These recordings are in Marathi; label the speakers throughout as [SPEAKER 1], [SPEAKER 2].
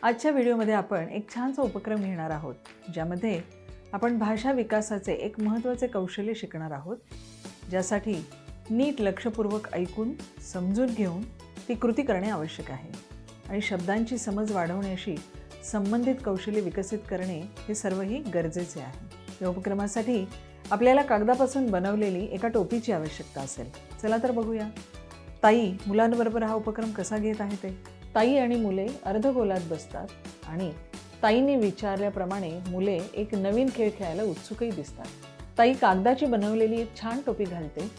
[SPEAKER 1] आजच्या व्हिडिओमध्ये आपण एक छानसा उपक्रम घेणार आहोत, ज्यामध्ये आपण भाषा विकासाचे एक महत्त्वाचे कौशल्य शिकणार आहोत, ज्यासाठी नीट लक्षपूर्वक ऐकून समजून घेऊन ती कृती करणे आवश्यक आहे आणि शब्दांची समज वाढवण्याशी संबंधित कौशल्य विकसित करणे हे सर्वही गरजेचे आहे। या उपक्रमासाठी आपल्याला कागदापासून बनवलेली एका टोपीची आवश्यकता असेल। चला तर बघूया ताई मुलांबरोबर हा उपक्रम कसा घेत आहे ते। ताई आणि मुले अर्धगोलात बसतात आणि ताईने विचारल्याप्रमाणे मुले एक नवीन खेळ खेळायला उत्सुकही दिसतात। ताई कागदाची बनवलेली एक छान टोपी घालते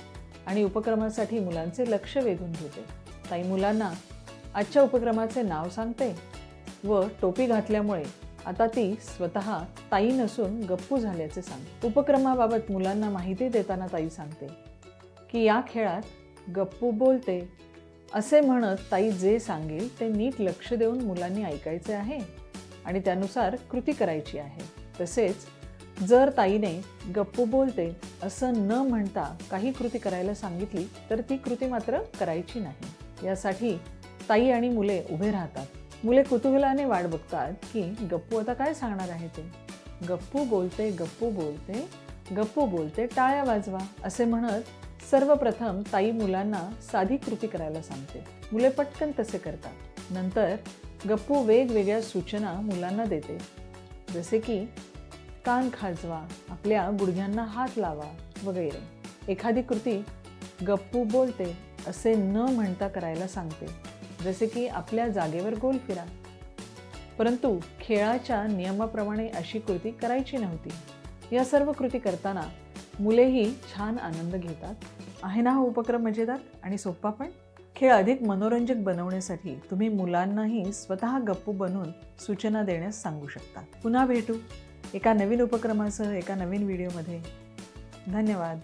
[SPEAKER 1] आणि उपक्रमासाठी मुलांचे लक्ष वेधून घेते। ताई मुलांना आजच्या उपक्रमाचे नाव सांगते व टोपी घातल्यामुळे आता ती स्वतः ताई नसून गप्पू झाल्याचे सांगते। उपक्रमाबाबत मुलांना माहिती देताना ताई सांगते की या खेळात गप्पू बोलते असे म्हणत ताई जे सांगेल ते नीट लक्ष देऊन मुलांनी ऐकायचे आहे आणि त्यानुसार कृती करायची आहे। तसेच जर ताईने गप्पू बोलते असं न म्हणता काही कृती करायला सांगितली तर ती कृती मात्र करायची नाही। यासाठी ताई आणि मुले उभे राहतात। मुले कुतूहलाने वाट बघतात की गप्पू आता काय सांगणार आहे ते। गप्पू बोलते गप्पू बोलते गप्पू बोलते टाळ्या वाजवा असे म्हणत सर्वप्रथम ताई मुलांना साधी कृती करायला सांगते। मुले पटकन तसे करतात। नंतर गप्पू वेगवेगळ्या सूचना मुलांना देते, जसे की कान खाजवा, आपल्या गुडघ्यांना हात लावा वगैरे। एखादी कृती गप्पू बोलते असे न म्हणता करायला सांगते, जसे की आपल्या जागेवर गोल फिरा। परंतु खेळाच्या नियमाप्रमाणे अशी कृती करायची नव्हती। या सर्व कृती करताना मुलेही छान आनंद घेतात। आहे ना हा उपक्रम मजेदार आणि सोपा पण? खेळ अधिक मनोरंजक बनवण्यासाठी तुम्ही मुलांनाही स्वतः गप्पू बनून सूचना देण्यास सांगू शकता। पुन्हा भेटू एका नवीन उपक्रमासह एका नवीन व्हिडिओमध्ये। धन्यवाद।